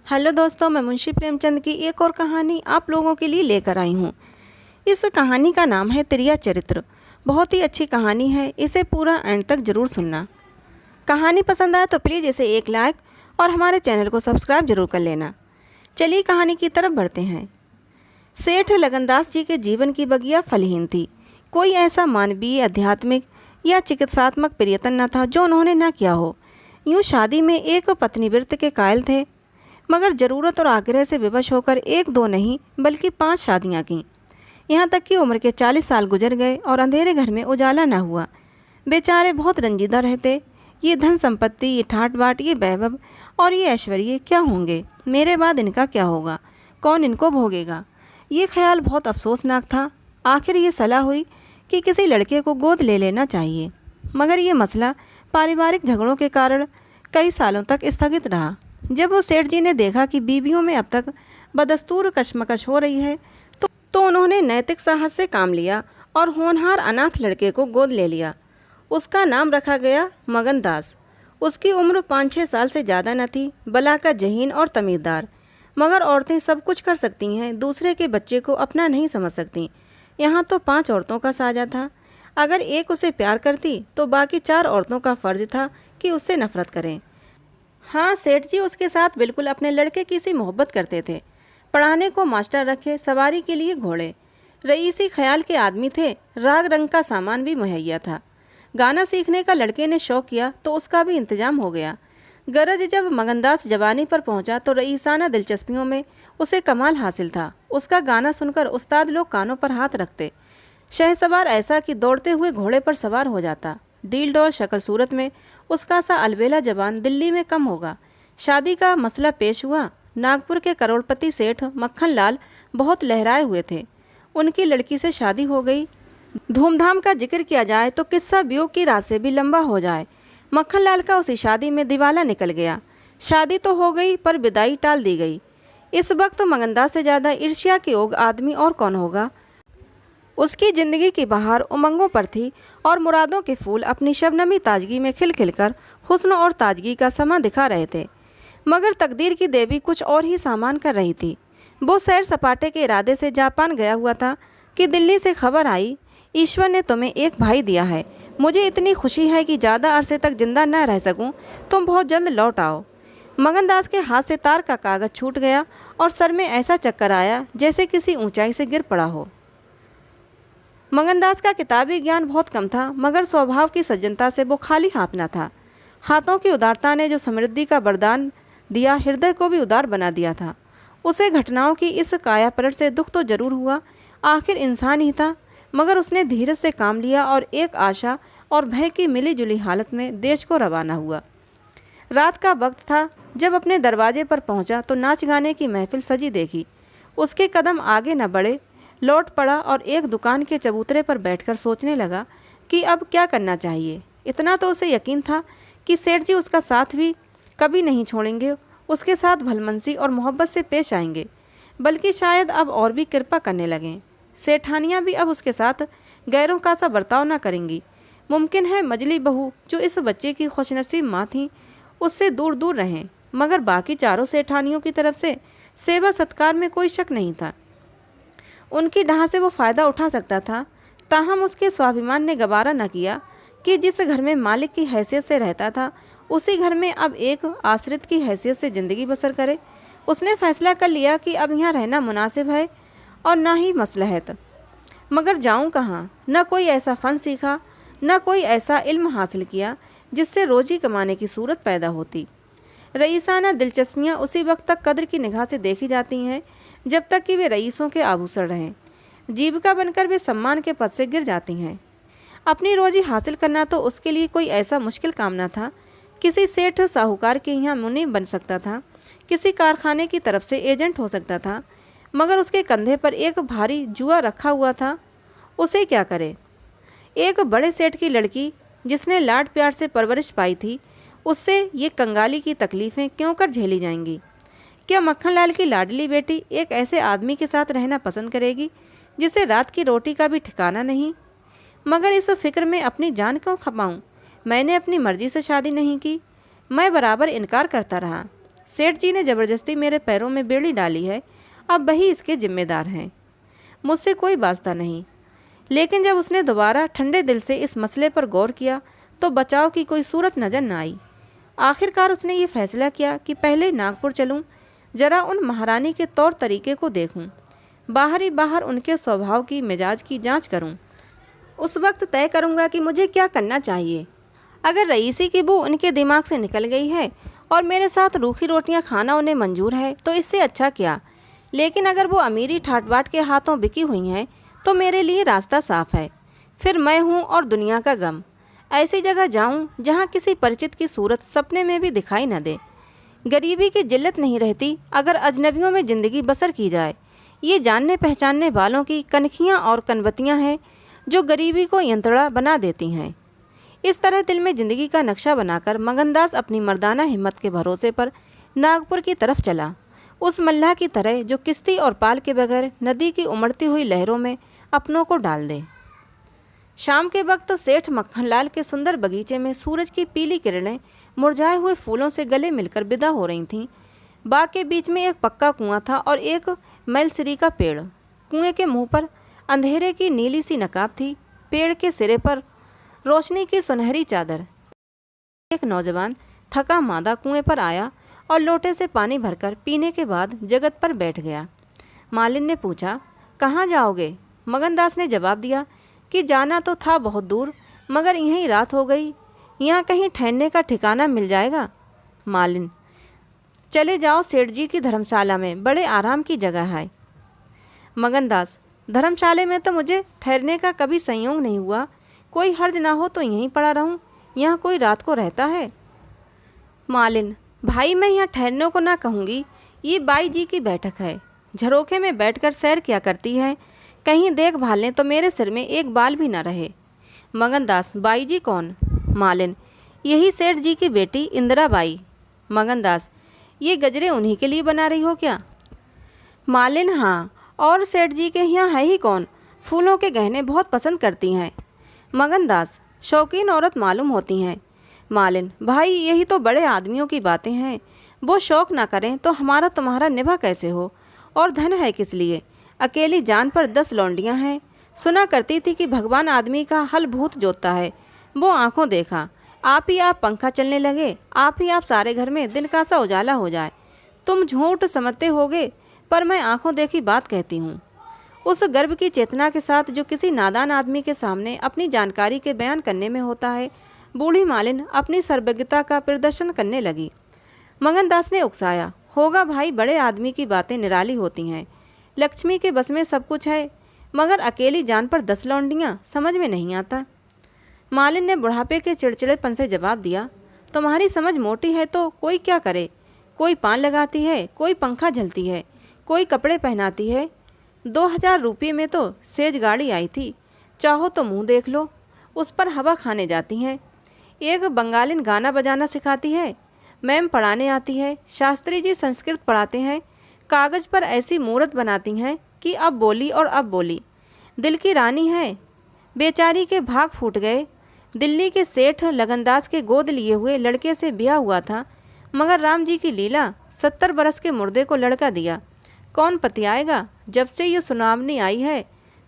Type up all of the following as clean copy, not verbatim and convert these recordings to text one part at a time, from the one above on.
Hello दोस्तों, मैं मुंशी प्रेमचंद की एक और कहानी आप लोगों के लिए लेकर आई हूँ। इस कहानी का नाम है तिरिया चरित्र। बहुत ही अच्छी कहानी है, इसे पूरा एंड तक ज़रूर सुनना। कहानी पसंद आए तो प्लीज़ इसे एक लाइक और हमारे चैनल को सब्सक्राइब जरूर कर लेना। चलिए कहानी की तरफ बढ़ते हैं। सेठ लगनदास जी के जीवन की बगिया फलहीन थी। कोई ऐसा मानवीय, आध्यात्मिक या चिकित्सात्मक प्रयत्न न था जो उन्होंने न किया हो। यूँ शादी में एक पत्नीव्रत के कायल थे, मगर ज़रूरत और आग्रह से विवश होकर एक दो नहीं बल्कि 5 शादियां की। यहाँ तक कि उम्र के 40 साल गुजर गए और अंधेरे घर में उजाला न हुआ। बेचारे बहुत रंजीदा रहते। ये धन संपत्ति, ये ठाट बाट, ये वैभव और ये ऐश्वर्य क्या होंगे? मेरे बाद इनका क्या होगा? कौन इनको भोगेगा? ये ख्याल बहुत अफसोसनाक था। आखिर ये सलाह हुई कि किसी लड़के को गोद ले लेना चाहिए, मगर ये मसला पारिवारिक झगड़ों के कारण कई सालों तक स्थगित रहा। जब वो सेठ जी ने देखा कि बीवियों में अब तक बदस्तूर कशमकश हो रही है तो उन्होंने नैतिक साहस से काम लिया और होनहार अनाथ लड़के को गोद ले लिया। उसका नाम रखा गया मगनदास। उसकी उम्र 5-6 साल से ज़्यादा न थी, भला जहीन और तमीरदार। मगर औरतें सब कुछ कर सकती हैं, दूसरे के बच्चे को अपना नहीं समझ सकती। यहाँ तो 5 औरतों का साझा था। अगर एक उसे प्यार करती तो बाकी 4 औरतों का फ़र्ज था कि उससे नफरत करें। हाँ, सेठ जी उसके साथ बिल्कुल अपने लड़के की सी मोहब्बत करते थे। पढ़ाने को मास्टर रखे, सवारी के लिए घोड़े। रईसी ख्याल के आदमी थे। राग रंग का सामान भी मुहैया था। गाना सीखने का लड़के ने शौक किया तो उसका भी इंतजाम हो गया। गरज जब मगनदास जवानी पर पहुंचा तो रईसाना दिलचस्पियों में उसे कमाल हासिल था। उसका गाना सुनकर उस्ताद लोग कानों पर हाथ रखते। शहसवार ऐसा कि दौड़ते हुए घोड़े पर सवार हो जाता। डील डॉल शक्ल सूरत में उसका सा अलबेला जवान दिल्ली में कम होगा। शादी का मसला पेश हुआ। नागपुर के करोड़पति सेठ मक्खन लाल बहुत लहराए हुए थे। उनकी लड़की से शादी हो गई। धूमधाम का जिक्र किया जाए तो किस्सा वियोग की रात से भी लंबा हो जाए। मक्खन लाल का उसी शादी में दिवाला निकल गया। शादी तो हो गई पर विदाई टाल दी गई। इस वक्त मगनदास से ज़्यादा ईर्ष्या के योग आदमी और कौन होगा। उसकी ज़िंदगी की बहार उमंगों पर थी और मुरादों के फूल अपनी शबनमी ताजगी में खिल खिलकर हुस्न और ताजगी का समा दिखा रहे थे। मगर तकदीर की देवी कुछ और ही सामान कर रही थी। वो सैर सपाटे के इरादे से जापान गया हुआ था कि दिल्ली से खबर आई, ईश्वर ने तुम्हें एक भाई दिया है। मुझे इतनी खुशी है कि ज़्यादा अरसे तक जिंदा न रह सकूं। तुम बहुत जल्द लौट आओ। मगनदास के हाथ से तार का कागज़ छूट गया और सर में ऐसा चक्कर आया जैसे किसी ऊंचाई से गिर पड़ा हो। मगनदास का किताबी ज्ञान बहुत कम था, मगर स्वभाव की सज्जनता से वो खाली हाथ न था। हाथों की उदारता ने जो समृद्धि का वरदान दिया, हृदय को भी उदार बना दिया था। उसे घटनाओं की इस काया पलट से दुख तो जरूर हुआ। आखिर इंसान ही था। मगर उसने धीरज से काम लिया और एक आशा और भय की मिली जुली हालत में देश को रवाना हुआ। रात का वक्त था। जब अपने दरवाजे पर पहुंचा तो नाच गाने की महफिल सजी देखी। उसके कदम आगे न बढ़े, लौट पड़ा और एक दुकान के चबूतरे पर बैठकर सोचने लगा कि अब क्या करना चाहिए। इतना तो उसे यकीन था कि सेठ जी उसका साथ भी कभी नहीं छोड़ेंगे। उसके साथ भलमनसी और मोहब्बत से पेश आएंगे, बल्कि शायद अब और भी कृपा करने लगें। सेठानियाँ भी अब उसके साथ गैरों का सा बर्ताव न करेंगी। मुमकिन है मजली बहू जो इस बच्चे की खुशनसीब माँ थी उससे दूर दूर रहें, मगर बाकी चारों सेठानियों की तरफ से सेवा सत्कार में कोई शक नहीं था। उनकी डाह से वो फ़ायदा उठा सकता था। ताहम उसके स्वाभिमान ने गवारा न किया कि जिस घर में मालिक की हैसियत से रहता था उसी घर में अब एक आश्रित की हैसियत से ज़िंदगी बसर करे। उसने फैसला कर लिया कि अब यहाँ रहना मुनासिब है और ना ही मसलहत। मगर जाऊँ कहाँ? न कोई ऐसा फ़न सीखा, न कोई ऐसा इल्म हासिल किया जिससे रोजी कमाने की सूरत पैदा होती। रईसाना दिलचस्पियाँ उसी वक्त तक कद्र की निगाह से देखी जाती हैं जब तक कि वे रईसों के आभूषण रहें। जीविका बनकर वे सम्मान के पद से गिर जाती हैं। अपनी रोजी हासिल करना तो उसके लिए कोई ऐसा मुश्किल काम न था। किसी सेठ साहूकार के यहाँ मुनीब बन सकता था, किसी कारखाने की तरफ से एजेंट हो सकता था, मगर उसके कंधे पर एक भारी जुआ रखा हुआ था। उसे क्या करे? एक बड़े सेठ की लड़की जिसने लाड प्यार से परवरिश पाई थी, उससे ये कंगाली की तकलीफ़ें क्यों कर झेली जाएंगी? क्या मक्खनलाल की लाडली बेटी एक ऐसे आदमी के साथ रहना पसंद करेगी जिसे रात की रोटी का भी ठिकाना नहीं? मगर इस फिक्र में अपनी जान क्यों खपाऊं? मैंने अपनी मर्जी से शादी नहीं की। मैं बराबर इनकार करता रहा। सेठ जी ने ज़बरदस्ती मेरे पैरों में बेड़ी डाली है, अब वही इसके जिम्मेदार हैं। मुझसे कोई वास्ता नहीं। लेकिन जब उसने दोबारा ठंडे दिल से इस मसले पर गौर किया तो बचाव की कोई सूरत नज़र न आई। आखिरकार उसने ये फैसला किया कि पहले नागपुर चलूं, जरा उन महारानी के तौर तरीके को देखूं, बाहर ही बाहर उनके स्वभाव की मिजाज की जांच करूं। उस वक्त तय करूंगा कि मुझे क्या करना चाहिए। अगर रईसी की बू उनके दिमाग से निकल गई है और मेरे साथ रूखी रोटियां खाना उन्हें मंजूर है तो इससे अच्छा क्या, लेकिन अगर वो अमीरी ठाट-बाट के हाथों बिकी हुई हैं तो मेरे लिए रास्ता साफ है। फिर मैं हूँ और दुनिया का गम। ऐसी जगह जाऊँ जहाँ किसी परिचित की सूरत सपने में भी दिखाई न दे। गरीबी की जिल्लत नहीं रहती अगर अजनबियों में ज़िंदगी बसर की जाए। ये जानने पहचानने वालों की कनखियाँ और कनबतियाँ हैं जो गरीबी को यंत्रणा बना देती हैं। इस तरह दिल में ज़िंदगी का नक्शा बनाकर मगनदास अपनी मर्दाना हिम्मत के भरोसे पर नागपुर की तरफ चला, उस मल्लाह की तरह जो किश्ती और पाल के बगैर नदी की उमड़ती हुई लहरों में अपनों को डाल दे। शाम के वक्त सेठ मक्खनलाल के सुंदर बगीचे में सूरज की पीली किरणें मुरझाए हुए फूलों से गले मिलकर विदा हो रही थीं। बाग के बीच में एक पक्का कुआं था और एक मैलसिरी का पेड़। कुएं के मुंह पर अंधेरे की नीली सी नकाब थी। पेड़ के सिरे पर रोशनी की सुनहरी चादर। एक नौजवान थका मादा कुएं पर आया और लोटे से पानी भरकर पीने के बाद जगत पर बैठ गया। मालिन ने पूछा, कहाँ जाओगे? मगनदास ने जवाब दिया कि जाना तो था बहुत दूर, मगर यहीं रात हो गई। यहाँ कहीं ठहरने का ठिकाना मिल जाएगा? मालिन, चले जाओ सेठ जी की धर्मशाला में, बड़े आराम की जगह है। मगनदास, धर्मशाला में तो मुझे ठहरने का कभी संयोग नहीं हुआ। कोई हर्ज ना हो तो यहीं पड़ा रहूं, यहाँ कोई रात को रहता है? मालिन, भाई मैं यहाँ ठहरने को ना कहूँगी, ये बाई जी की बैठक है। झरोखे में बैठकर सैर क्या करती है, कहीं देख भाल लें तो मेरे सिर में एक बाल भी ना रहे। मगनदास, बाई जी कौन? मालिन, यही सेठ जी की बेटी इंदिरा बाई। मगनदास, ये गजरे उन्हीं के लिए बना रही हो क्या? मालिन, हाँ, और सेठ जी के यहाँ है ही कौन, फूलों के गहने बहुत पसंद करती हैं। मगनदास, शौकीन औरत मालूम होती हैं। मालिन, भाई यही तो बड़े आदमियों की बातें हैं, वो शौक ना करें तो हमारा तुम्हारा निभा कैसे हो? और धन है किस लिए? अकेली जान पर 10 लौंडियाँ हैं। सुना करती थी कि भगवान आदमी का हल भूत जोतता है, वो आंखों देखा। आप ही आप पंखा चलने लगे, आप ही आप सारे घर में दिन का सा उजाला हो जाए। तुम झूठ समझते होगे पर मैं आंखों देखी बात कहती हूँ। उस गर्व की चेतना के साथ जो किसी नादान आदमी के सामने अपनी जानकारी के बयान करने में होता है, बूढ़ी मालिन अपनी सर्वज्ञता का प्रदर्शन करने लगी। मगनदास ने उकसाया, होगा भाई, बड़े आदमी की बातें निराली होती हैं। लक्ष्मी के बस में सब कुछ है, मगर अकेली जान पर 10 लौंडियाँ, समझ में नहीं आता। मालिन ने बुढ़ापे के चिड़चिड़ेपन से जवाब दिया, तुम्हारी समझ मोटी है तो कोई क्या करे। कोई पान लगाती है, कोई पंखा झलती है, कोई कपड़े पहनाती है। 2000 रुपये में तो सेज गाड़ी आई थी, चाहो तो मुंह देख लो, उस पर हवा खाने जाती हैं। एक बंगालिन गाना बजाना सिखाती है, मैम पढ़ाने आती है, शास्त्री जी संस्कृत पढ़ाते हैं, कागज़ पर ऐसी मूर्त बनाती हैं कि अब बोली और अब बोली। दिल की रानी है, बेचारी के भाग फूट गए। दिल्ली के सेठ लगनदास के गोद लिए हुए लड़के से ब्याह हुआ था, मगर राम जी की लीला, 70 बरस के मुर्दे को लड़का दिया। कौन पतियाएगा? जब से ये सुनावनी आई है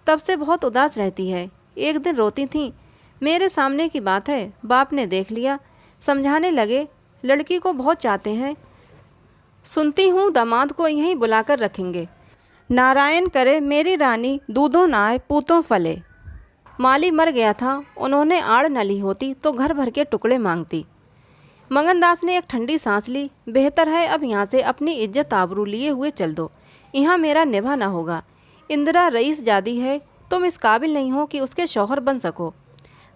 तब से बहुत उदास रहती है। एक दिन रोती थी, मेरे सामने की बात है, बाप ने देख लिया, समझाने लगे, लड़की को बहुत चाहते हैं। सुनती हूँ दामाद को यहीं बुलाकर रखेंगे। नारायण करे मेरी रानी दूधों नाए पूतों फले। माली मर गया था, उन्होंने आड़ न ली होती तो घर भर के टुकड़े मांगती। मगनदास ने एक ठंडी सांस ली। बेहतर है अब यहाँ से अपनी इज्जत आबरू लिए हुए चल दो, यहाँ मेरा निभा ना होगा। इंदिरा रईस जादी है, तुम इस काबिल नहीं हो कि उसके शौहर बन सको।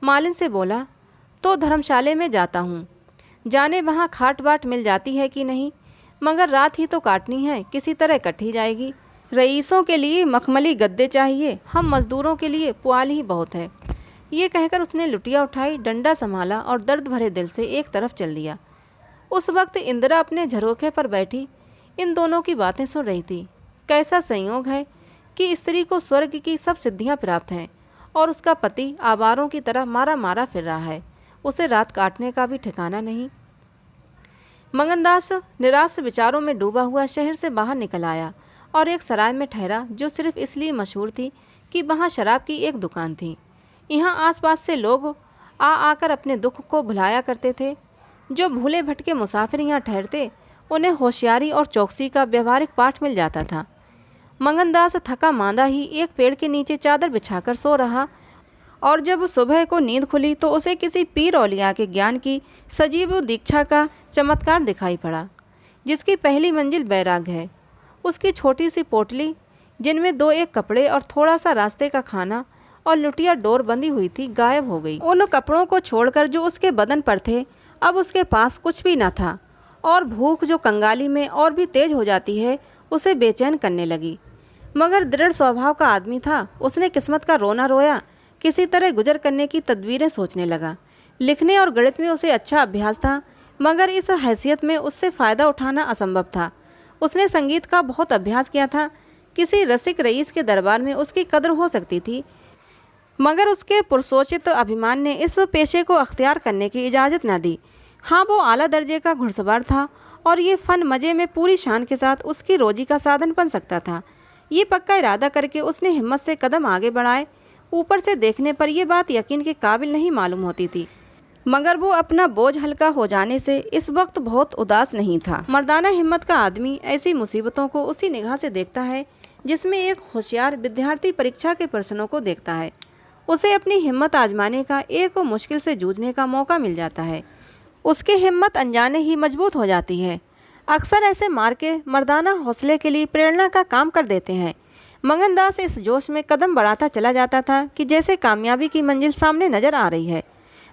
मालिन से बोला, तो धर्मशाला में जाता हूँ, जाने वहाँ खाट बाट मिल जाती है कि नहीं, मगर रात ही तो काटनी है, किसी तरह कट ही जाएगी। रईसों के लिए मखमली गद्दे चाहिए, हम मजदूरों के लिए पुआल ही बहुत है। ये कहकर उसने लुटिया उठाई, डंडा संभाला और दर्द भरे दिल से एक तरफ चल दिया। उस वक्त इंदिरा अपने झरोखे पर बैठी इन दोनों की बातें सुन रही थी। कैसा संयोग है कि स्त्री को स्वर्ग की सब सिद्धियां प्राप्त हैं और उसका पति आवारों की तरह मारा मारा फिर रहा है, उसे रात काटने का भी ठिकाना नहीं। मंगनदास निराश विचारों में डूबा हुआ शहर से बाहर निकल आया और एक सराय में ठहरा जो सिर्फ इसलिए मशहूर थी कि वहाँ शराब की एक दुकान थी। यहाँ आसपास से लोग आ आकर अपने दुख को भुलाया करते थे। जो भूले भटके मुसाफिर यहाँ ठहरते उन्हें होशियारी और चौकसी का व्यवहारिक पाठ मिल जाता था। मंगनदास थका मांदा ही एक पेड़ के नीचे चादर बिछाकर सो रहा और जब सुबह को नींद खुली तो उसे किसी पीर औलिया के ज्ञान की सजीव दीक्षा का चमत्कार दिखाई पड़ा, जिसकी पहली मंजिल बैराग है। उसकी छोटी सी पोटली जिनमें 2-1 कपड़े और थोड़ा सा रास्ते का खाना और लुटिया डोर बंधी हुई थी गायब हो गई। उन कपड़ों को छोड़कर जो उसके बदन पर थे अब उसके पास कुछ भी न था और भूख जो कंगाली में और भी तेज हो जाती है उसे बेचैन करने लगी। मगर दृढ़ स्वभाव का आदमी था। उसने किस्मत का रोना रोया, किसी तरह गुजर करने की तदबीरें सोचने लगा। लिखने और गणित में उसे अच्छा अभ्यास था, मगर इस हैसियत में उससे फ़ायदा उठाना असंभव था। उसने संगीत का बहुत अभ्यास किया था। किसी रसिक रईस के दरबार में उसकी कदर हो सकती थी, मगर उसके पुरसोचित अभिमान ने इस पेशे को अख्तियार करने की इजाज़त न दी। हाँ, वो आला दर्जे का घुड़सवार था और ये फ़न मज़े में पूरी शान के साथ उसकी रोजी का साधन बन सकता था। ये पक्का इरादा करके उसने हिम्मत से कदम आगे बढ़ाए। ऊपर से देखने पर यह बात यकीन के काबिल नहीं मालूम होती थी, मगर वो अपना बोझ हल्का हो जाने से इस वक्त बहुत उदास नहीं था। मर्दाना हिम्मत का आदमी ऐसी मुसीबतों को उसी निगाह से देखता है जिसमें एक होशियार विद्यार्थी परीक्षा के प्रश्नों को देखता है। उसे अपनी हिम्मत आजमाने का, एक मुश्किल से जूझने का मौका मिल जाता है। उसकी हिम्मत अनजाने ही मजबूत हो जाती है। अक्सर ऐसे मार्के मर्दाना हौसले के लिए प्रेरणा का काम कर देते हैं। मंगनदास इस जोश में कदम बढ़ाता चला जाता था कि जैसे कामयाबी की मंजिल सामने नजर आ रही है,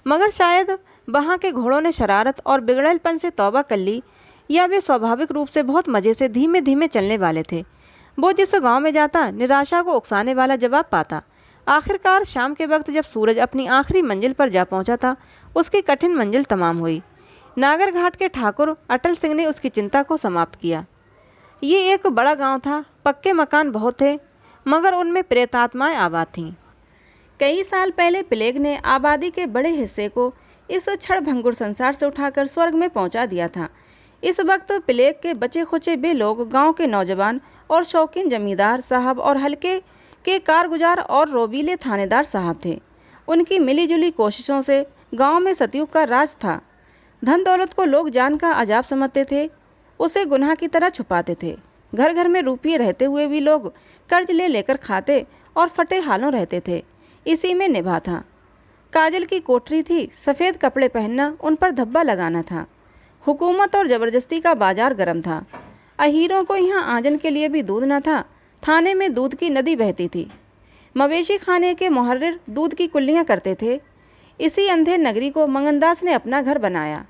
मगर शायद वहाँ के घोड़ों ने शरारत और बिगड़ेलपन से तौबा कर ली, या वे स्वाभाविक रूप से बहुत मज़े से धीमे धीमे चलने वाले थे। वो जिस गांव में जाता निराशा को उकसाने वाला जवाब पाता। आखिरकार शाम के वक्त जब सूरज अपनी आखिरी मंजिल पर जा पहुंचा था, उसकी कठिन मंजिल तमाम हुई। नागर घाट के ठाकुर अटल सिंह ने उसकी चिंता को समाप्त किया। ये एक बड़ा गांव था। पक्के मकान बहुत थे, मगर उनमें प्रेतात्माएं आबाद थीं। कई साल पहले प्लेग ने आबादी के बड़े हिस्से को इस क्षणभंगुर संसार से उठाकर स्वर्ग में पहुंचा दिया था। इस वक्त प्लेग के बचे खुचे वे लोग गांव के नौजवान और शौकीन जमींदार साहब और हल्के के कारगुजार और रोबीले थानेदार साहब थे। उनकी मिलीजुली कोशिशों से गांव में सतयुग का राज था। धन दौलत को लोग जान का अजाब समझते थे, उसे गुनाह की तरह छुपाते थे। घर घर में रुपये रहते हुए भी लोग कर्ज ले लेकर खाते और फटे हालों रहते थे। इसी में निभा था। काजल की कोठरी थी, सफ़ेद कपड़े पहनना, उन पर धब्बा लगाना था। हुकूमत और ज़बरदस्ती का बाजार गर्म था। अहीरों को यहाँ आंजन के लिए भी दूध न था। थाने में दूध की नदी बहती थी। मवेशी खाने के मुहर्रिर दूध की कुल्लियाँ करते थे। इसी अंधे नगरी को मंगनदास ने अपना घर बनाया।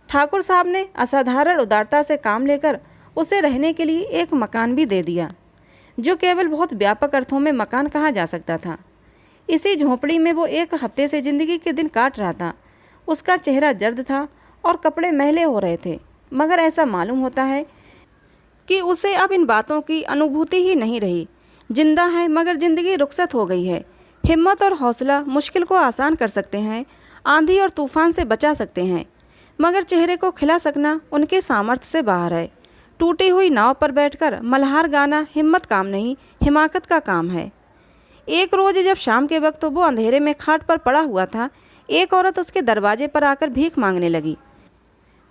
ठाकुर साहब ने असाधारण उदारता से काम लेकर उसे रहने के लिए एक मकान भी दे दिया, जो केवल बहुत व्यापक अर्थों में मकान कहा जा सकता था। इसी झोंपड़ी में वो 1 हफ्ते से ज़िंदगी के दिन काट रहा था। उसका चेहरा जर्द था और कपड़े मैले हो रहे थे, मगर ऐसा मालूम होता है कि उसे अब इन बातों की अनुभूति ही नहीं रही। जिंदा है, मगर ज़िंदगी रुखसत हो गई है। हिम्मत और हौसला मुश्किल को आसान कर सकते हैं, आंधी और तूफान से बचा सकते हैं, मगर चेहरे को खिला सकना उनके सामर्थ्य से बाहर है। टूटी हुई नाव पर बैठकर मल्हार गाना हिम्मत काम नहीं, हिमाकत का काम है। एक रोज़ जब शाम के वक्त वो अंधेरे में खाट पर पड़ा हुआ था, एक औरत उसके दरवाजे पर आकर भीख मांगने लगी।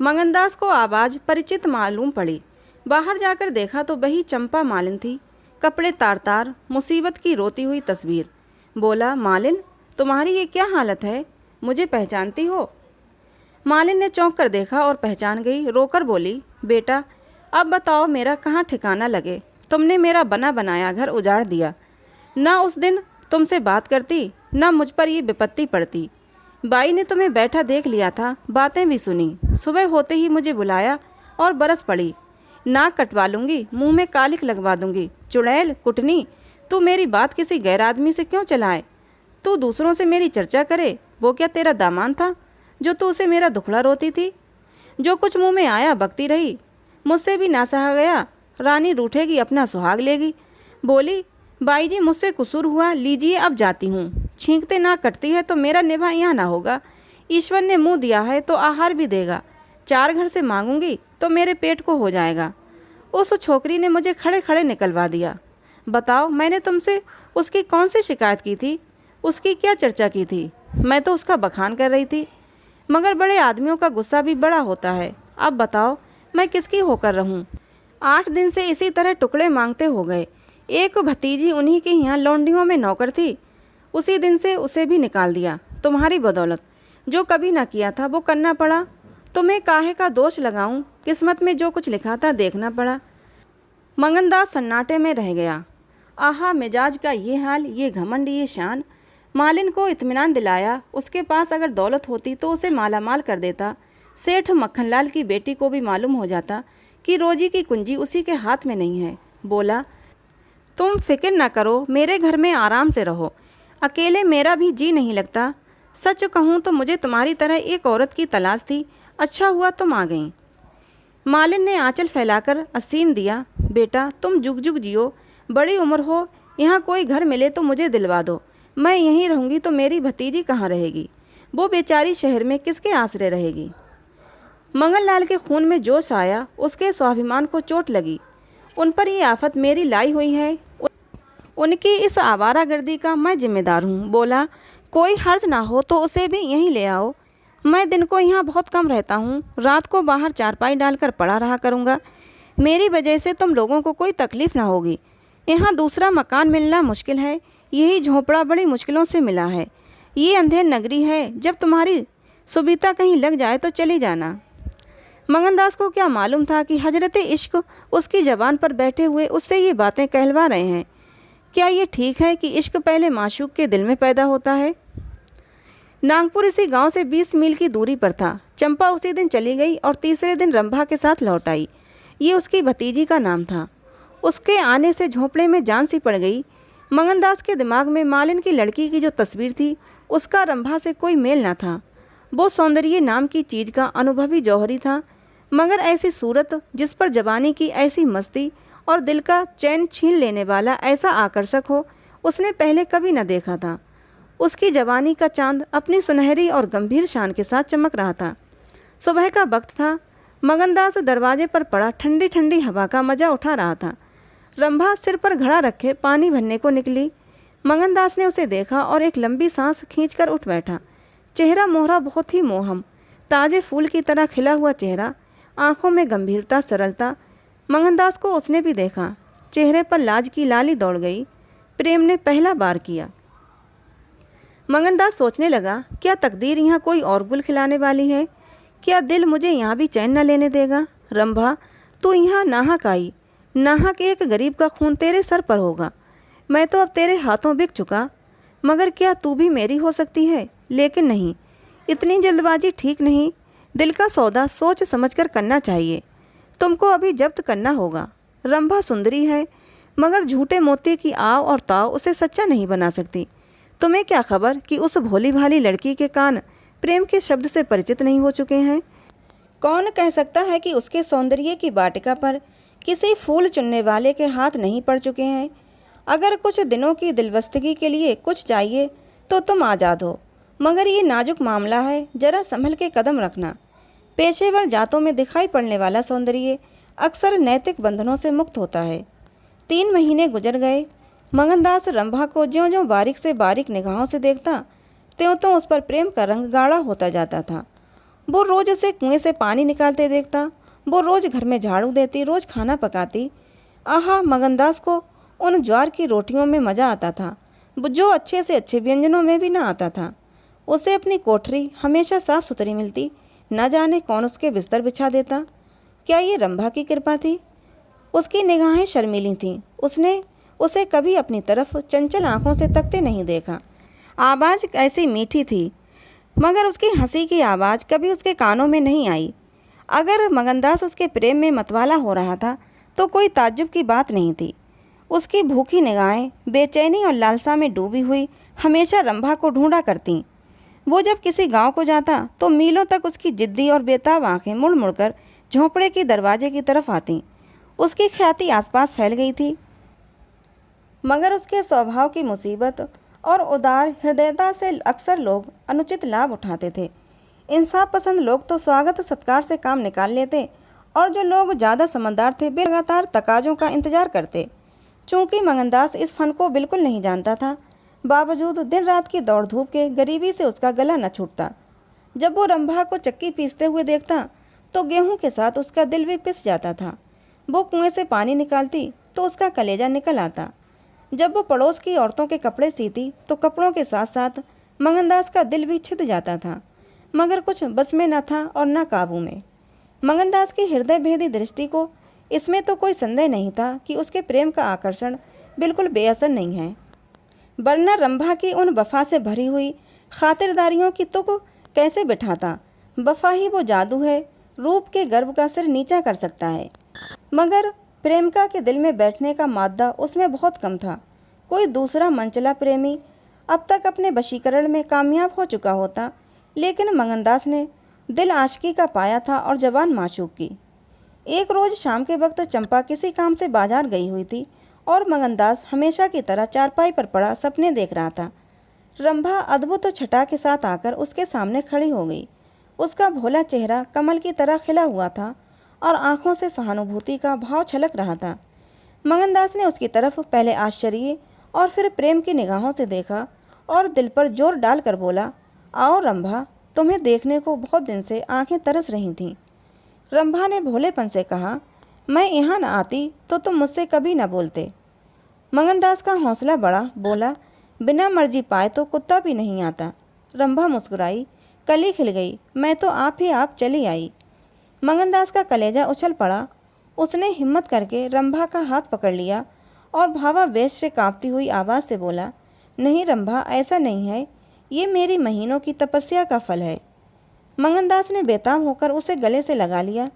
मंगनदास को आवाज़ परिचित मालूम पड़ी। बाहर जाकर देखा तो वही चंपा मालिन थी, कपड़े तार तार, मुसीबत की रोती हुई तस्वीर। बोला, मालिन, तुम्हारी ये क्या हालत है? मुझे पहचानती हो? मालिन ने चौंक कर देखा और पहचान गई। रोकर बोली, बेटा, अब बताओ मेरा कहाँ ठिकाना लगे? तुमने मेरा बना बनाया घर उजाड़ दिया। ना उस दिन तुमसे बात करती, ना मुझ पर ये विपत्ति पड़ती। बाई ने तुम्हें बैठा देख लिया था, बातें भी सुनी। सुबह होते ही मुझे बुलाया और बरस पड़ी। नाक कटवा लूँगी, मुंह में कालिक लगवा दूँगी। चुड़ैल, कुटनी, तू मेरी बात किसी गैर आदमी से क्यों चलाए? तू दूसरों से मेरी चर्चा करे। वो क्या तेरा दामान था जो तू उसे मेरा दुखड़ा रोती थी? जो कुछ मुँह में आया बकती रही, मुझसे भी ना सहा गया। रानी रूठेगी, अपना सुहाग लेगी। बोली, बाई जी, मुझसे कसूर हुआ, लीजिए अब जाती हूँ। छींकते ना कटती है तो मेरा निभा यहाँ ना होगा। ईश्वर ने मुँह दिया है तो आहार भी देगा। 4 घर से मांगूंगी तो मेरे पेट को हो जाएगा। उस छोकरी ने मुझे खड़े खड़े निकलवा दिया। बताओ, मैंने तुमसे उसकी कौन सी शिकायत की थी? उसकी क्या चर्चा की थी? मैं तो उसका बखान कर रही थी। मगर बड़े आदमियों का गुस्सा भी बड़ा होता है। अब बताओ, मैं किसकी होकर रहूं? 8 दिन से इसी तरह टुकड़े मांगते हो गए। एक भतीजी उन्हीं के यहाँ लौंडियों में नौकर थी, उसी दिन से उसे भी निकाल दिया। तुम्हारी बदौलत जो कभी ना किया था वो करना पड़ा। तुम्हें काहे का दोष लगाऊं? किस्मत में जो कुछ लिखा था देखना पड़ा। मंगनदास सन्नाटे में रह गया। आहा, मिजाज का ये हाल, ये घमंड, ये शान। मालिन को इत्मीनान दिलाया। उसके पास अगर दौलत होती तो उसे मालामाल कर देता। सेठ मक्खनलाल की बेटी को भी मालूम हो जाता कि रोजी की कुंजी उसी के हाथ में नहीं है। बोला, तुम फिक्र न करो, मेरे घर में आराम से रहो। अकेले मेरा भी जी नहीं लगता। सच कहूँ तो मुझे तुम्हारी तरह एक औरत की तलाश थी। अच्छा हुआ तुम आ गई। मालिन ने आंचल फैलाकर असीम दिया। बेटा, तुम जुग जुग जियो, बड़ी उम्र हो। यहाँ कोई घर मिले तो मुझे दिलवा दो। मैं यहीं रहूँगी तो मेरी भतीजी कहाँ रहेगी? वो बेचारी शहर में किसके आसरे रहेगी? मंगनलाल के खून में जोश आया। उसके स्वाभिमान को चोट लगी। उन पर ये आफत मेरी लाई हुई है। उनकी इस आवारागर्दी का मैं जिम्मेदार हूँ। बोला, कोई हर्ज ना हो तो उसे भी यहीं ले आओ। मैं दिन को यहाँ बहुत कम रहता हूँ। रात को बाहर चारपाई डालकर पड़ा रहा करूँगा। मेरी वजह से तुम लोगों को कोई तकलीफ़ ना होगी। यहाँ दूसरा मकान मिलना मुश्किल है। यही झोंपड़ा बड़ी मुश्किलों से मिला है। ये अंधेर नगरी है। जब तुम्हारी सुबीता कहीं लग जाए तो चली जाना। मंगनदास को क्या मालूम था कि हजरत इश्क उसकी ज़बान पर बैठे हुए उससे ये बातें कहलवा रहे हैं। क्या ये ठीक है कि इश्क पहले माशूक के दिल में पैदा होता है? नागपुर इसी गांव से 20 मील की दूरी पर था। चंपा उसी दिन चली गई और तीसरे दिन रंभा के साथ लौट आई। ये उसकी भतीजी का नाम था। उसके आने से झोंपड़े में जान सी पड़ गई। मंगनदास के दिमाग में मालिन की लड़की की जो तस्वीर थी, उसका रंभा से कोई मेल न था। वो सौंदर्य नाम की चीज़ का अनुभवी जौहरी था, मगर ऐसी सूरत जिस पर जवानी की ऐसी मस्ती और दिल का चैन छीन लेने वाला ऐसा आकर्षक हो, उसने पहले कभी न देखा था। उसकी जवानी का चांद अपनी सुनहरी और गंभीर शान के साथ चमक रहा था। सुबह का वक्त था। मंगनदास दरवाजे पर पड़ा ठंडी ठंडी हवा का मजा उठा रहा था। रंभा सिर पर घड़ा रखे पानी भरने को निकली। मंगनदास ने उसे देखा और एक लंबी सांस खींचकर उठ बैठा। चेहरा मोहरा बहुत ही मोहम, ताजे फूल की तरह खिला हुआ चेहरा, आंखों में गंभीरता, सरलता। मंगनदास को उसने भी देखा। चेहरे पर लाज की लाली दौड़ गई। प्रेम ने पहला बार किया। मंगनदास सोचने लगा, क्या तकदीर यहाँ कोई और गुल खिलाने वाली है? क्या दिल मुझे यहाँ भी चैन न लेने देगा? रंभा, तू यहाँ नाहक आई। नाहक एक गरीब का खून तेरे सर पर होगा। मैं तो अब तेरे हाथों बिक चुका। मगर क्या तू भी मेरी हो सकती है? लेकिन नहीं, इतनी जल्दबाजी ठीक नहीं। दिल का सौदा सोच समझकर करना चाहिए। तुमको अभी जब्त करना होगा। रंभा सुंदरी है, मगर झूठे मोती की आव और ताव उसे सच्चा नहीं बना सकती। तुम्हें क्या खबर कि उस भोली भाली लड़की के कान प्रेम के शब्द से परिचित नहीं हो चुके हैं? कौन कह सकता है कि उसके सौंदर्य की वाटिका पर किसी फूल चुनने वाले के हाथ नहीं पड़ चुके हैं? अगर कुछ दिनों की दिलबस्तगी के लिए कुछ चाहिए तो तुम आज़ाद हो, मगर ये नाजुक मामला है, जरा संभल के कदम रखना। पेशेवर जातों में दिखाई पड़ने वाला सौंदर्य अक्सर नैतिक बंधनों से मुक्त होता है। 3 महीने गुजर गए। मंगनदास रंभा को ज्यों-ज्यों बारीक से बारीक निगाहों से देखता, त्यों-त्यों उस पर प्रेम का रंग गाढ़ा होता जाता था। वो रोज़ उसे कुएं से पानी निकालते देखता। वो रोज़ घर में झाड़ू देती, रोज़ खाना पकाती। आहा, मंगनदास को उन ज्वार की रोटियों में मज़ा आता था, जो अच्छे से अच्छे व्यंजनों में भी ना आता था। उसे अपनी कोठरी हमेशा साफ सुथरी मिलती। न जाने कौन उसके बिस्तर बिछा देता। क्या ये रंभा की कृपा थी? उसकी निगाहें शर्मीली थीं। उसने उसे कभी अपनी तरफ चंचल आंखों से तकते नहीं देखा। आवाज़ ऐसी मीठी थी, मगर उसकी हंसी की आवाज़ कभी उसके कानों में नहीं आई। अगर मंगनदास उसके प्रेम में मतवाला हो रहा था तो कोई ताज्जुब की बात नहीं थी। उसकी भूखी निगाहें बेचैनी और लालसा में डूबी हुई हमेशा रंभा को ढूंढा करतीं। वो जब किसी गांव को जाता तो मीलों तक उसकी जिद्दी और बेताब आंखें मुड़ मुड़कर झोंपड़े के दरवाजे की तरफ आतीं। उसकी ख्याति आसपास फैल गई थी, मगर उसके स्वभाव की मुसीबत और उदार हृदयता से अक्सर लोग अनुचित लाभ उठाते थे। इंसाफ पसंद लोग तो स्वागत सत्कार से काम निकाल लेते और जो लोग ज़्यादा समझदार थे वे लगातार तकाज़ों का इंतजार करते। चूँकि मंगनदास इस फन को बिल्कुल नहीं जानता था, बावजूद दिन रात की दौड़ धूप के गरीबी से उसका गला न छूटता। जब वो रंभा को चक्की पीसते हुए देखता तो गेहूं के साथ उसका दिल भी पिस जाता था। वो कुएं से पानी निकालती तो उसका कलेजा निकल आता। जब वो पड़ोस की औरतों के कपड़े सीती तो कपड़ों के साथ साथ मंगनदास का दिल भी छिद जाता था, मगर कुछ बस में न था और न काबू में। मंगनदास की हृदय भेदी दृष्टि को इसमें तो कोई संदेह नहीं था कि उसके प्रेम का आकर्षण बिल्कुल बेअसर नहीं है, वरना रंभा की उन वफा से भरी हुई खातिरदारियों की तुक कैसे बिठाता। वफा ही वो जादू है, रूप के गर्व का सिर नीचा कर सकता है। मगर प्रेमिका के दिल में बैठने का मादा उसमें बहुत कम था। कोई दूसरा मनचला प्रेमी अब तक अपने वशीकरण में कामयाब हो चुका होता, लेकिन मंगनदास ने दिल आशिकी का पाया था और जवान माशूक की। एक रोज़ शाम के वक्त चंपा किसी काम से बाजार गई हुई थी और मंगनदास हमेशा की तरह चारपाई पर पड़ा सपने देख रहा था। रंभा अद्भुत छटा के साथ आकर उसके सामने खड़ी हो गई। उसका भोला चेहरा कमल की तरह खिला हुआ था और आंखों से सहानुभूति का भाव छलक रहा था। मंगनदास ने उसकी तरफ पहले आश्चर्य और फिर प्रेम की निगाहों से देखा और दिल पर जोर डालकर बोला, आओ रंभा, तुम्हें देखने को बहुत दिन से आंखें तरस रही थीं। रंभा ने भोलेपन से कहा, मैं यहाँ न आती तो तुम मुझसे कभी न बोलते। मंगनदास का हौसला बढ़ा, बोला, बिना मर्जी पाए तो कुत्ता भी नहीं आता। रंभा मुस्कुराई, कली खिल गई, मैं तो आप ही आप चली आई। मंगनदास का कलेजा उछल पड़ा। उसने हिम्मत करके रंभा का हाथ पकड़ लिया और भावावेश से कांपती हुई आवाज़ से बोला, नहीं रंभा, ऐसा नहीं है, ये मेरी महीनों की तपस्या का फल है। मंगनदास ने बेताब होकर उसे गले से लगा लिया।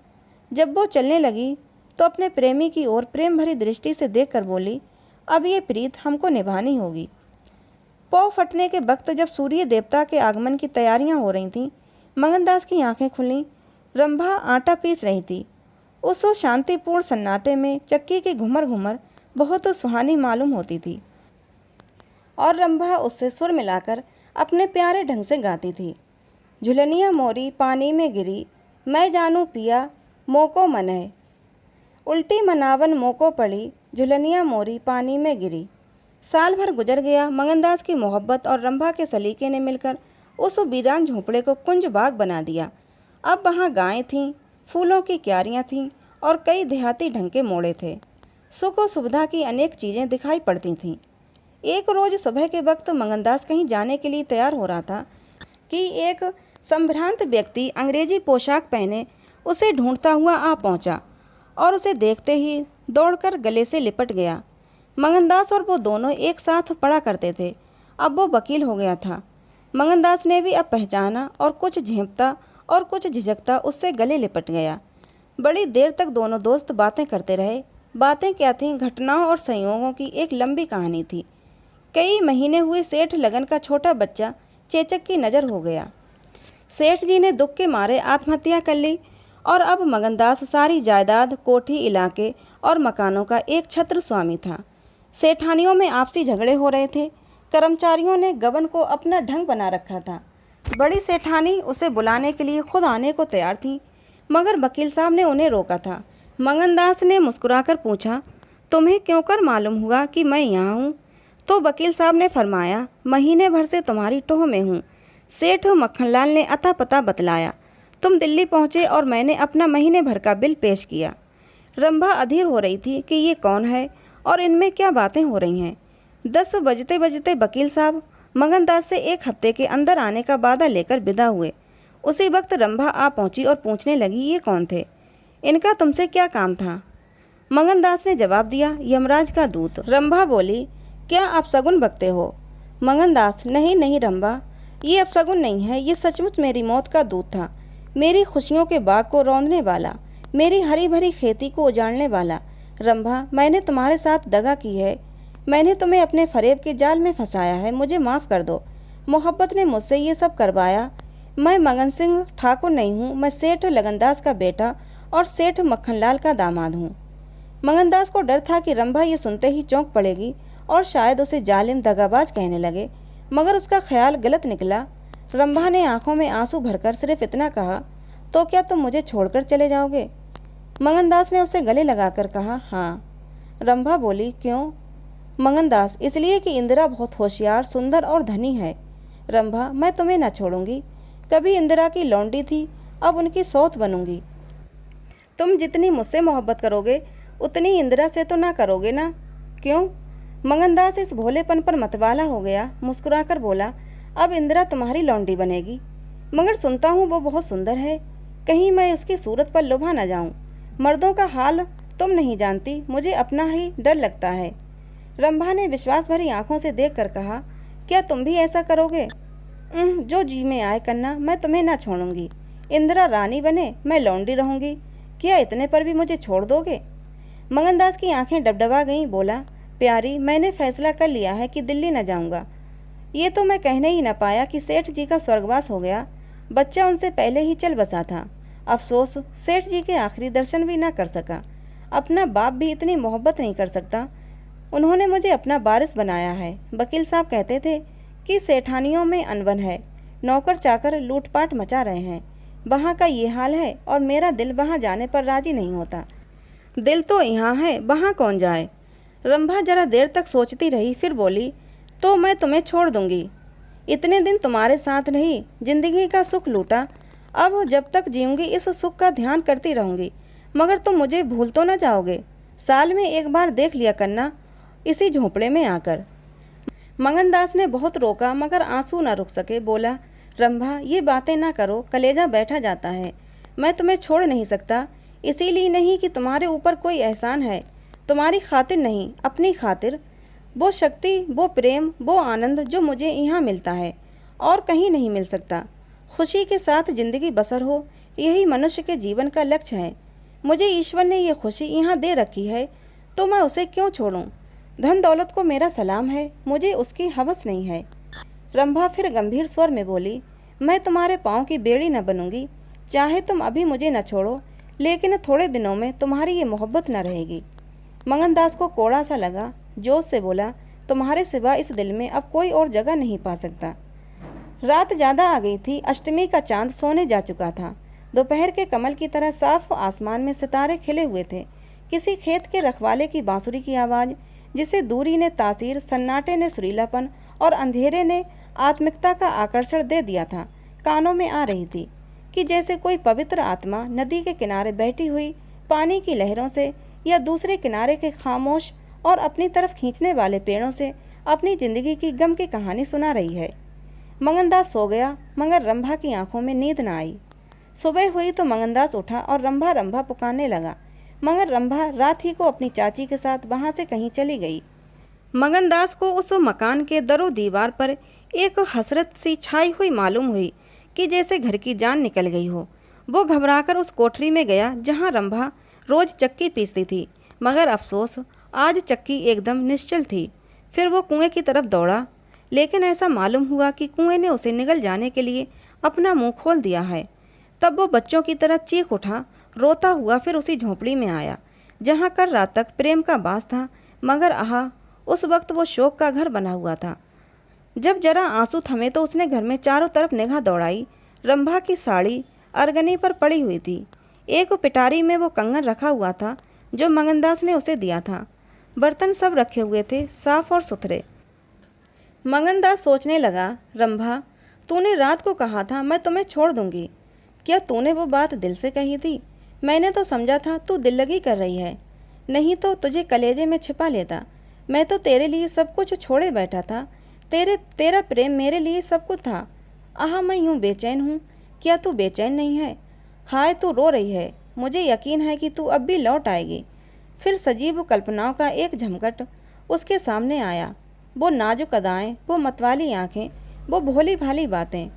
जब वो चलने लगी तो अपने प्रेमी की ओर प्रेम भरी दृष्टि से देखकर बोली, अब ये प्रीत हमको निभानी होगी। पौ फटने के वक्त जब सूर्य देवता के आगमन की तैयारियां हो रही थीं, मंगनदास की आंखें खुलीं। रंभा आटा पीस रही थी। उस शांतिपूर्ण सन्नाटे में चक्की की घुमर घुमर बहुत सुहानी मालूम होती थी और रंभा उससे सुर मिलाकर अपने प्यारे ढंग से गाती थी। झुलनिया मोरी पानी में गिरी, मैं जानू पिया मोको मन है, उल्टी मनावन मोको पड़ी, झुलनिया मोरी पानी में गिरी। साल भर गुजर गया। मंगनदास की मोहब्बत और रंभा के सलीके ने मिलकर उस वीरान झोंपड़े को कुंज बाग बना दिया। अब वहाँ गायें थीं, फूलों की क्यारियाँ थीं और कई देहाती ढंग के मोड़े थे। सुख और सुविधा की अनेक चीज़ें दिखाई पड़ती थीं। एक रोज़ सुबह के वक्त मंगनदास कहीं जाने के लिए तैयार हो रहा था कि एक संभ्रांत व्यक्ति अंग्रेजी पोशाक पहने उसे ढूंढता हुआ आ पहुंचा और उसे देखते ही दौड़कर गले से लिपट गया। मंगनदास और वो दोनों एक साथ पढ़ा करते थे। अब वो वकील हो गया था। मंगनदास ने भी अब पहचाना और कुछ झेंपता और कुछ झिझकता उससे गले लिपट गया। बड़ी देर तक दोनों दोस्त बातें करते रहे। बातें क्या थीं, घटनाओं और संयोगों की एक लंबी कहानी थी। कई महीने हुए सेठ लगन का छोटा बच्चा चेचक की नज़र हो गया। सेठ जी ने दुख के मारे आत्महत्या कर ली और अब मंगनदास सारी जायदाद, कोठी, इलाके और मकानों का एक छत्र स्वामी था। सेठानियों में आपसी झगड़े हो रहे थे। कर्मचारियों ने गबन को अपना ढंग बना रखा था। बड़ी सेठानी उसे बुलाने के लिए खुद आने को तैयार थी, मगर वकील साहब ने उन्हें रोका था। मंगनदास ने मुस्कुराकर पूछा, तुम्हें क्यों कर मालूम हुआ कि मैं यहाँ हूँ? तो वकील साहब ने फरमाया, महीने भर से तुम्हारी टोह में हूँ। सेठ मक्खनलाल ने अता पता बतलाया। तुम दिल्ली पहुँचे और मैंने अपना महीने भर का बिल पेश किया। रंभा अधीर हो रही थी कि ये कौन है और इनमें क्या बातें हो रही हैं। 10 बजते बजते वकील साहब मंगनदास से एक हफ्ते के अंदर आने का वादा लेकर विदा हुए। उसी वक्त रंभा आ पहुंची और पूछने लगी, ये कौन थे? इनका तुमसे क्या काम था? मंगनदास ने जवाब दिया, यमराज का दूत। रंभा बोली, क्या आप शगुन बकते हो? मंगनदास, नहीं नहीं रंभा, ये अपशगुन नहीं है, ये सचमुच मेरी मौत का दूत था। मेरी खुशियों के बाग को रौंदने वाला, मेरी हरी भरी खेती को उजाड़ने वाला। रंभा, मैंने तुम्हारे साथ दगा की है, मैंने तुम्हें अपने फरेब के जाल में फंसाया है, मुझे माफ़ कर दो। मोहब्बत ने मुझसे ये सब करवाया। मैं मगन सिंह ठाकुर नहीं हूँ, मैं सेठ लगनदास का बेटा और सेठ मक्खनलाल का दामाद हूँ। मंगनदास को डर था कि रंभा ये सुनते ही चौंक पड़ेगी और शायद उसे जालिम दगाबाज कहने लगे, मगर उसका ख्याल गलत निकला। रंभा ने आंखों में आंसू भरकर सिर्फ इतना कहा, तो क्या तुम मुझे छोड़कर चले जाओगे? मंगनदास ने उसे गले लगाकर कहा, हाँ। रंभा बोली, क्यों? मंगनदास, इसलिए कि इंदिरा बहुत होशियार, सुंदर और धनी है। रंभा, मैं तुम्हें न छोड़ूंगी। कभी इंदिरा की लौंडी थी, अब उनकी सौत बनूंगी। तुम जितनी मुझसे मोहब्बत करोगे उतनी इंदिरा से तो ना करोगे ना? क्यों? मंगनदास इस भोलेपन पर मतवाला हो गया। मुस्कुराकर बोला, अब इंदिरा तुम्हारी लौंडी बनेगी, मगर सुनता हूँ वो बहुत सुंदर है। कहीं मैं उसकी सूरत पर लुभा न जाऊँ। मर्दों का हाल तुम नहीं जानती, मुझे अपना ही डर लगता है। रंभा ने विश्वास भरी आंखों से देखकर कहा, क्या तुम भी ऐसा करोगे? जो जी में आए कन्ना, मैं तुम्हें ना छोड़ूंगी। इंदिरा रानी बने, मैं लौंडी रहूंगी। क्या इतने पर भी मुझे छोड़ दोगे? मंगनदास की आंखें डबडबा गईं। बोला, प्यारी, मैंने फैसला कर लिया है कि दिल्ली न जाऊंगा। ये तो मैं कहने ही न पाया कि सेठ जी का स्वर्गवास हो गया। बच्चा उनसे पहले ही चल बसा था। अफसोस, सेठ जी के आखिरी दर्शन भी ना कर सका। अपना बाप भी इतनी मोहब्बत नहीं कर सकता। उन्होंने मुझे अपना वारिस बनाया है। वकील साहब कहते थे कि सेठानियों में अनबन है, नौकर चाकर लूटपाट मचा रहे हैं। वहाँ का ये हाल है और मेरा दिल वहाँ जाने पर राजी नहीं होता। दिल तो यहाँ है, वहाँ कौन जाए? रंभा जरा देर तक सोचती रही, फिर बोली, तो मैं तुम्हें छोड़ दूंगी। इतने दिन तुम्हारे साथ रही, जिंदगी का सुख लूटा। अब जब तक जीऊँगी इस सुख का ध्यान करती रहूँगी, मगर तुम मुझे भूल तो न जाओगे। साल में एक बार देख लिया करना, इसी झोंपड़े में आकर। मंगनदास ने बहुत रोका, मगर आंसू न रुक सके। बोला, रंभा, ये बातें ना करो, कलेजा बैठा जाता है। मैं तुम्हें छोड़ नहीं सकता, इसीलिए नहीं कि तुम्हारे ऊपर कोई एहसान है, तुम्हारी खातिर नहीं, अपनी खातिर। वो शक्ति, वो प्रेम, वो आनंद जो मुझे यहाँ मिलता है और कहीं नहीं मिल सकता। खुशी के साथ जिंदगी बसर हो, यही मनुष्य के जीवन का लक्ष्य है। मुझे ईश्वर ने ये खुशी यहाँ दे रखी है, तो मैं उसे क्यों छोड़ूं? धन दौलत को मेरा सलाम है, मुझे उसकी हवस नहीं है। रंभा फिर गंभीर स्वर में बोली, मैं तुम्हारे पाँव की बेड़ी न बनूंगी। चाहे तुम अभी मुझे न छोड़ो, लेकिन थोड़े दिनों में तुम्हारी ये मोहब्बत न रहेगी। मंगनदास को कोड़ा सा लगा, जोश से बोला, तुम्हारे सिवा इस दिल में अब कोई और जगह नहीं पा सकता। रात ज़्यादा आ गई थी, अष्टमी का चांद सोने जा चुका था। दोपहर के कमल की तरह साफ आसमान में सितारे खिले हुए थे। किसी खेत के रखवाले की बांसुरी की आवाज़, जिसे दूरी ने तासीर, सन्नाटे ने सुरीलापन और अंधेरे ने आत्मिकता का आकर्षण दे दिया था, कानों में आ रही थी कि जैसे कोई पवित्र आत्मा नदी के किनारे बैठी हुई पानी की लहरों से या दूसरे किनारे के खामोश और अपनी तरफ खींचने वाले पेड़ों से अपनी जिंदगी की गम की कहानी सुना रही है। मंगनदास सो गया, मगर रंभा की आंखों में नींद न आई। सुबह हुई तो मंगनदास उठा और रंभा रंभा पुकारने लगा, मगर रंभा रात ही को अपनी चाची के साथ वहाँ से कहीं चली गई। मंगनदास को उस मकान के दरो दीवार पर एक हसरत सी छाई हुई मालूम हुई कि जैसे घर की जान निकल गई हो। वो घबराकर उस कोठरी में गया जहाँ रंभा रोज चक्की पीसती थी, मगर अफसोस, आज चक्की एकदम निश्चल थी। फिर वो कुएं की तरफ दौड़ा, लेकिन ऐसा मालूम हुआ कि कुएं ने उसे निगल जाने के लिए अपना मुंह खोल दिया है। तब वो बच्चों की तरह चीख उठा, रोता हुआ फिर उसी झोंपड़ी में आया जहाँ कल रात तक प्रेम का बास था, मगर आहा, उस वक्त वो शोक का घर बना हुआ था। जब जरा आंसू थमे तो उसने घर में चारों तरफ निगाह दौड़ाई। रंभा की साड़ी अरगनी पर पड़ी हुई थी। एक पिटारी में वो कंगन रखा हुआ था जो मंगनदास ने उसे दिया था। बर्तन सब रखे हुए थे, साफ और सुथरे। मंगनदास सोचने लगा, रंभा, तूने रात को कहा था मैं तुम्हें छोड़ दूंगी। क्या तूने वो बात दिल से कही थी? मैंने तो समझा था तू दिल लगी कर रही है, नहीं तो तुझे कलेजे में छिपा लेता। मैं तो तेरे लिए सब कुछ छोड़े बैठा था। तेरा प्रेम मेरे लिए सब कुछ था। आह, मैं यूँ बेचैन हूँ, क्या तू बेचैन नहीं है? हाय, तू रो रही है, मुझे यकीन है कि तू अब भी लौट आएगी। फिर सजीव कल्पनाओं का एक झमकट उसके सामने आया। वो नाजुक अदाएँ, वो मतवाली आँखें, वो भोली भाली बातें,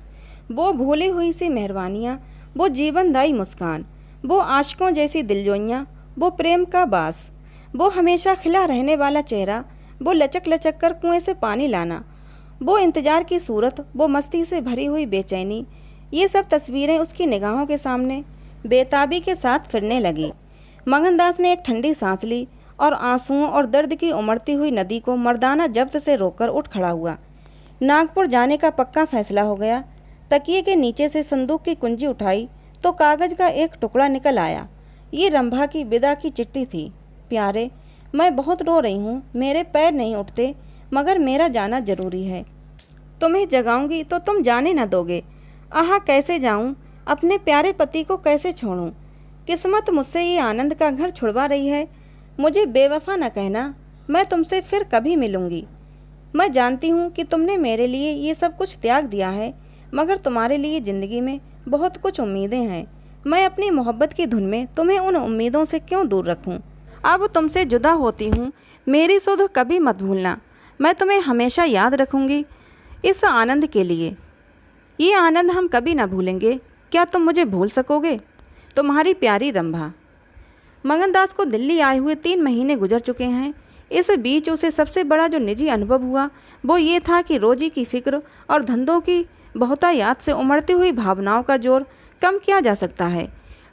वो भूली हुई सी मेहरबानियाँ, वो जीवनदायी मुस्कान, वो आशिकों जैसी दिलजोइयाँ, वो प्रेम का बास, वो हमेशा खिला रहने वाला चेहरा, वो लचक लचक कर कुएं से पानी लाना, वो इंतजार की सूरत, वो मस्ती से भरी हुई बेचैनी, ये सब तस्वीरें उसकी निगाहों के सामने बेताबी के साथ फिरने लगी। मंगनदास ने एक ठंडी सांस ली और आंसुओं और दर्द की उमड़ती हुई नदी को मर्दाना जब्त से रोककर उठ खड़ा हुआ। नागपुर जाने का पक्का फैसला हो गया। तकिए के नीचे से संदूक की कुंजी उठाई तो कागज का एक टुकड़ा निकल आया। ये रंभा की विदा की चिट्ठी थी। प्यारे, मैं बहुत रो रही हूँ, मेरे पैर नहीं उठते, मगर मेरा जाना जरूरी है। तुम्हें जगाऊंगी तो तुम जाने न दोगे। आहा, कैसे जाऊं, अपने प्यारे पति को कैसे छोड़ूं। किस्मत मुझसे ये आनंद का घर छुड़वा रही है। मुझे बेवफा न कहना, मैं तुमसे फिर कभी मिलूंगी। मैं जानती हूँ कि तुमने मेरे लिए ये सब कुछ त्याग दिया है, मगर तुम्हारे लिए ज़िंदगी में बहुत कुछ उम्मीदें हैं। मैं अपनी मोहब्बत की धुन में तुम्हें उन उम्मीदों से क्यों दूर रखूं। अब तुमसे जुदा होती हूँ, मेरी सुध कभी मत भूलना। मैं तुम्हें हमेशा याद रखूँगी इस आनंद के लिए। ये आनंद हम कभी ना भूलेंगे। क्या तुम मुझे भूल सकोगे? तुम्हारी प्यारी रंभा। मंगनदास को दिल्ली आए हुए 3 महीने गुजर चुके हैं। इस बीच उसे सबसे बड़ा जो निजी अनुभव हुआ वो ये था कि रोजी की फिक्र और धंधों की बहुतायात से उमड़ती हुई भावनाओं का जोर कम किया जा सकता है।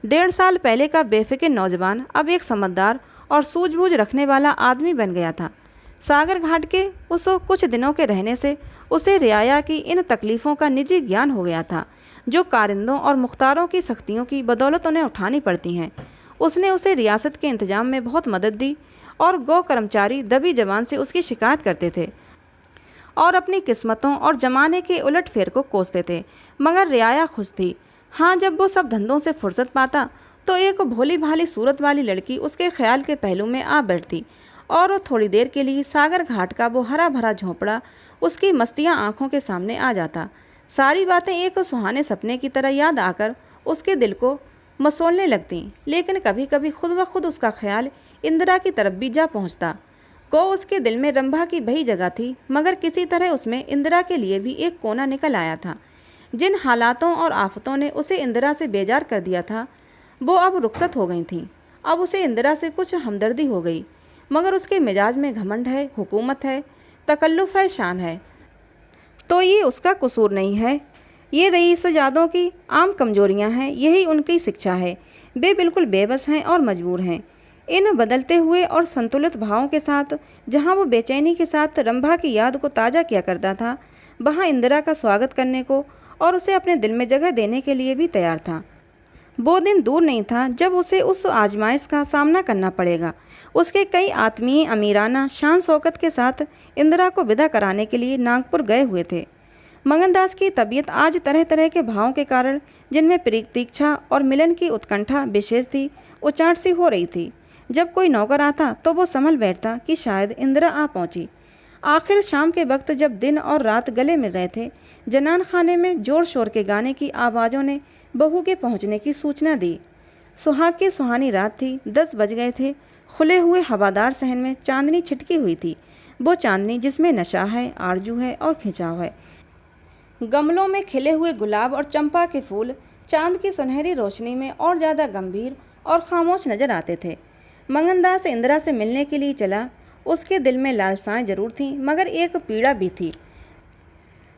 1.5 साल पहले का बेफिक्र नौजवान अब एक समझदार और सूझबूझ रखने वाला आदमी बन गया था। सागर घाट के उस कुछ दिनों के रहने से उसे रियाया की इन तकलीफ़ों का निजी ज्ञान हो गया था, जो कारिंदों और मुख्तारों की सख्तियों की बदौलत उन्हें उठानी पड़ती हैं। उसने उसे रियासत के इंतजाम में बहुत मदद दी और गौ कर्मचारी दबी जबान से उसकी शिकायत करते थे और अपनी किस्मतों और जमाने के उलट फेर को कोसते थे। मगर रियाया खुश थी। हाँ, जब वो सब धंधों से फुर्सत पाता तो एक भोली भाली सूरत वाली लड़की उसके ख्याल के पहलू में आ बैठती और थोड़ी देर के लिए सागर घाट का वो हरा भरा झोंपड़ा उसकी मस्तियाँ आँखों के सामने आ जाता। सारी बातें एक सुहाने सपने की तरह याद आकर उसके दिल को मसोलने लगती। लेकिन कभी कभी खुद ब खुद उसका ख्याल इंदिरा की तरफ भी जा पहुँचता। को उसके दिल में रंभा की वही जगह थी, मगर किसी तरह उसमें इंदिरा के लिए भी एक कोना निकल आया था। जिन हालातों और आफतों ने उसे इंदिरा से बेजार कर दिया था वो अब रुखसत हो गई थीं। अब उसे इंदिरा से कुछ हमदर्दी हो गई, मगर उसके मिजाज में घमंड है, हुकूमत है, तकल्लुफ़ है, शान है। तो ये उसका कसूर नहीं है, ये रईसजादों की आम कमजोरियां हैं। यही उनकी शिक्षा है। वे बिल्कुल बेबस हैं और मजबूर हैं। इन बदलते हुए और संतुलित भावों के साथ जहां वो बेचैनी के साथ रंभा की याद को ताज़ा किया करता था, वहां इंदिरा का स्वागत करने को और उसे अपने दिल में जगह देने के लिए भी तैयार था। वो दिन दूर नहीं था जब उसे उस आजमाइश का सामना करना पड़ेगा। उसके कई आत्मीय अमीराना शान शौकत के साथ इंदिरा को विदा कराने के लिए नागपुर गए हुए थे। मंगनदास की तबीयत आज तरह तरह के भावों के कारण, जिनमें प्रतीक्षा और मिलन की उत्कंठा विशेष थी, उचाट सी हो रही थी। जब कोई नौकर आता तो वो संभल बैठता कि शायद इंदिरा आ पहुंची। आखिर शाम के वक्त जब दिन और रात गले मिल रहे थे, जनान खाने में जोर शोर के गाने की आवाज़ों ने बहू के पहुंचने की सूचना दी। सुहाग की सुहानी रात थी। 10 बज गए थे। खुले हुए हवादार सहन में चांदनी छिटकी हुई थी। वो चांदनी जिसमें नशा है, आरजू है और खिंचाव है। गमलों में खिले हुए गुलाब और चंपा के फूल चांद की सुनहरी रोशनी में और ज़्यादा गंभीर और खामोश नजर आते थे। मंगनदास इंदिरा से मिलने के लिए चला। उसके दिल में लालसाएं जरूर थीं, मगर एक पीड़ा भी थी।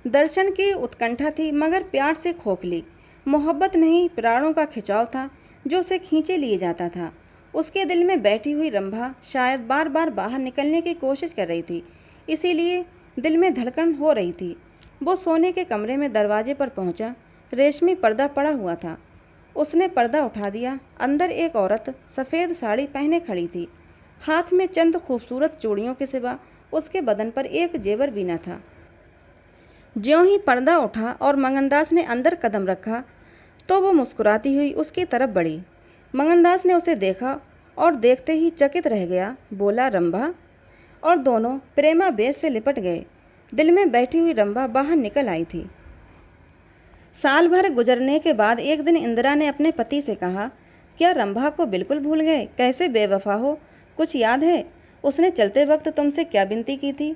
दर्शन की उत्कंठा थी, मगर प्यार से खोखली। मोहब्बत नहीं, प्राणों का खिंचाव था जो उसे खींचे लिए जाता था। उसके दिल में बैठी हुई रंभा शायद बार बार बाहर निकलने की कोशिश कर रही थी, इसीलिए दिल में धड़कन हो रही थी। वो सोने के कमरे में दरवाजे पर पहुंचा। रेशमी पर्दा पड़ा हुआ था। उसने पर्दा उठा दिया। अंदर एक औरत सफ़ेद साड़ी पहने खड़ी थी। हाथ में चंद खूबसूरत चूड़ियों के सिवा उसके बदन पर एक जेवर भी न था। ज्यों ही पर्दा उठा और मंगनदास ने अंदर कदम रखा तो वो मुस्कुराती हुई उसकी तरफ बढ़ी। मंगनदास ने उसे देखा और देखते ही चकित रह गया। बोला, रंभा। और दोनों प्रेमावेश से लिपट गए। दिल में बैठी हुई रंभा बाहर निकल आई थी। साल भर गुजरने के बाद एक दिन इंदिरा ने अपने पति से कहा, क्या रंभा को बिल्कुल भूल गए? कैसे बेवफा हो, कुछ याद है? उसने चलते वक्त तुमसे क्या विनती की थी?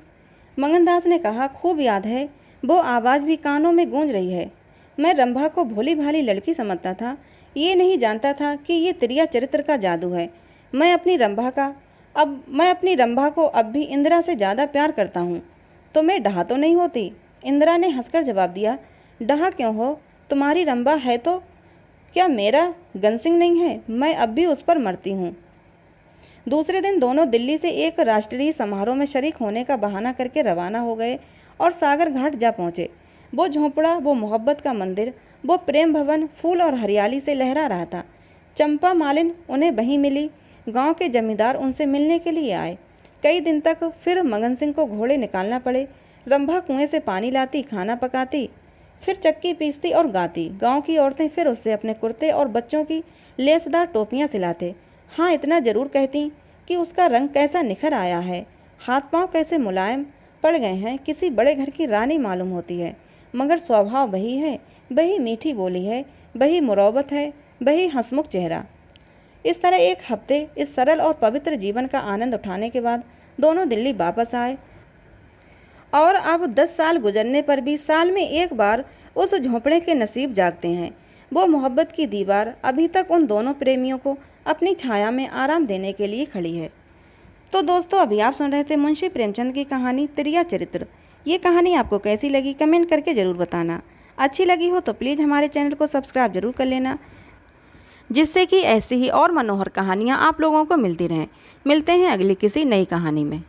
मंगनदास ने कहा, खूब याद है। वो आवाज़ भी कानों में गूंज रही है। मैं रंभा को भोली भाली लड़की समझता था, ये नहीं जानता था कि ये तिरिया चरित्र का जादू है। मैं अपनी रंभा को अब भी इंदिरा से ज़्यादा प्यार करता हूँ। तो मैं डहा तो नहीं होती? इंदिरा ने हंसकर जवाब दिया, डहा क्यों हो? तुम्हारी रंभा है तो क्या मेरा गनसिंह नहीं है? मैं अब भी उस पर मरती हूँ। दूसरे दिन दोनों दिल्ली से एक राष्ट्रीय समारोह में शरीक होने का बहाना करके रवाना हो गए और सागर घाट जा पहुँचे। वो झोंपड़ा, वो मोहब्बत का मंदिर, वो प्रेम भवन फूल और हरियाली से लहरा रहा था। चंपा मालिन उन्हें वहीं मिली। गांव के जमींदार उनसे मिलने के लिए आए। कई दिन तक फिर मगन सिंह को घोड़े निकालना पड़े। रंभा कुएं से पानी लाती, खाना पकाती, फिर चक्की पीसती और गाती। गांव की औरतें फिर उससे अपने कुर्ते और बच्चों की लेसदार टोपियां सिलाते। हाँ, इतना ज़रूर कहती कि उसका रंग कैसा निखर आया है, हाथ पांव कैसे मुलायम पड़ गए हैं, किसी बड़े घर की रानी मालूम होती है। मगर स्वभाव वही है, वही मीठी बोली है, वही मुरौबत है, वही हंसमुख चेहरा। इस तरह एक हफ्ते इस सरल और पवित्र जीवन का आनंद उठाने के बाद दोनों दिल्ली वापस आए। और अब 10 साल गुजरने पर भी साल में एक बार उस झोंपड़े के नसीब जागते हैं। वो मोहब्बत की दीवार अभी तक उन दोनों प्रेमियों को अपनी छाया में आराम देने के लिए खड़ी है। तो दोस्तों, अभी आप सुन रहे थे मुंशी प्रेमचंद की कहानी तिरिया चरित्र। ये कहानी आपको कैसी लगी कमेंट करके ज़रूर बताना। अच्छी लगी हो तो प्लीज़ हमारे चैनल को सब्सक्राइब जरूर कर लेना, जिससे कि ऐसी ही और मनोहर कहानियाँ आप लोगों को मिलती रहें। मिलते हैं अगली किसी नई कहानी में।